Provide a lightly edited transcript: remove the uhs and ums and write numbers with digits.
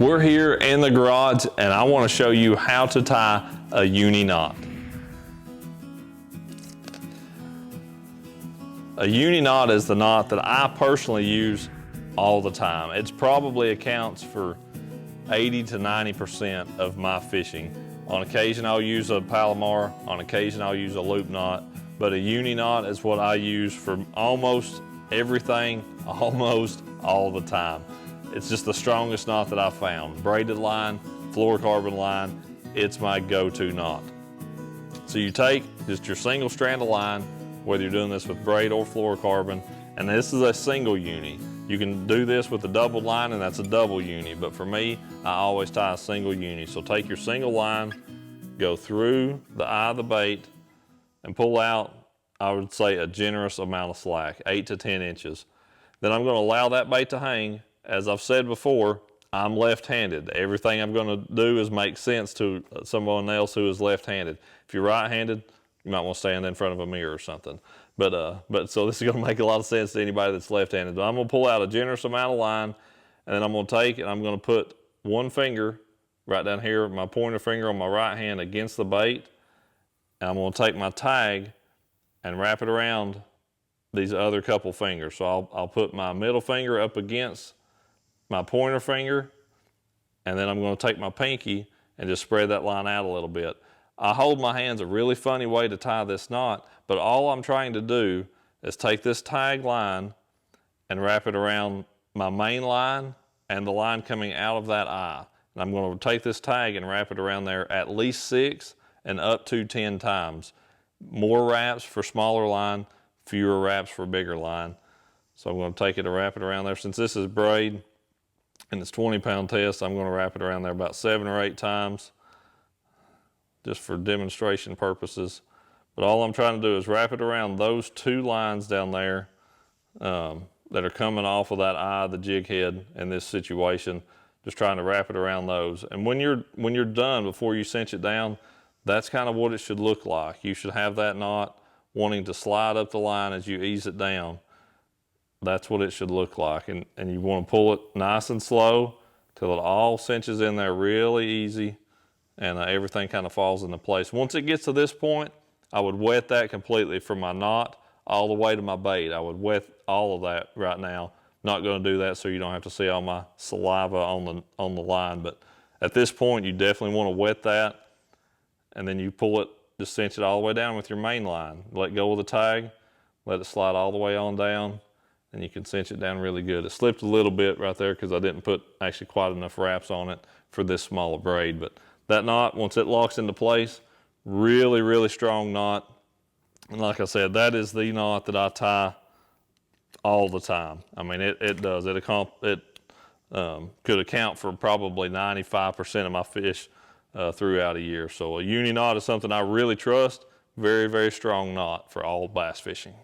We're here in the garage and I want to show you how to tie a uni knot. A uni knot is the knot that I personally use all the time. It probably accounts for 80 to 90% of my fishing. On occasion I'll use a Palomar, on occasion I'll use a loop knot, but a uni knot is what I use for almost everything, almost all the time. It's just the strongest knot that I've found. Braided line, fluorocarbon line, it's my go-to knot. So you take just your single strand of line, whether you're doing this with braid or fluorocarbon, and this is a single uni. You can do this with a double line and that's a double uni, but for me, I always tie a single uni. So take your single line, go through the eye of the bait, and pull out, I would say, a generous amount of slack, 8 to 10 inches. Then I'm gonna allow that bait to hang. As I've said before, I'm left-handed. Everything I'm gonna do is make sense to someone else who is left-handed. If you're right-handed, you might want to stand in front of a mirror or something. But so this is gonna make a lot of sense to anybody that's left-handed. But I'm gonna pull out a generous amount of line, and then I'm gonna take and I'm gonna put one finger right down here, my pointer finger on my right hand against the bait, and I'm gonna take my tag and wrap it around these other couple fingers. So I'll put my middle finger up against my pointer finger, and then I'm going to take my pinky and just spread that line out a little bit. I hold my hands a really funny way to tie this knot, but all I'm trying to do is take this tag line and wrap it around my main line and the line coming out of that eye. And I'm going to take this tag and wrap it around there at least 6 and up to 10 times. More wraps for smaller line, fewer wraps for bigger line. So I'm going to take it and wrap it around there. Since this is braid and it's 20-pound test, I'm going to wrap it around there about 7 or 8 times just for demonstration purposes. But all I'm trying to do is wrap it around those 2 lines down there that are coming off of that eye of the jig head in this situation, just trying to wrap it around those. And when you're done, before you cinch it down, that's kind of what it should look like. You should have that knot wanting to slide up the line as you ease it down. That's what it should look like. And you want to pull it nice and slow till it all cinches in there really easy, and everything kind of falls into place. Once it gets to this point, I would wet that completely from my knot all the way to my bait. I would wet all of that right now. Not going to do that so you don't have to see all my saliva on the line, but at this point you definitely want to wet that, and then you pull it, just cinch it all the way down with your main line. Let go of the tag, let it slide all the way on down, and you can cinch it down really good. It slipped a little bit right there because I didn't put actually quite enough wraps on it for this smaller braid. But that knot, once it locks into place, really, really strong knot. And like I said, that is the knot that I tie all the time. I mean, it does. It could account for probably 95% of my fish throughout a year. So a uni knot is something I really trust. Very, very strong knot for all bass fishing.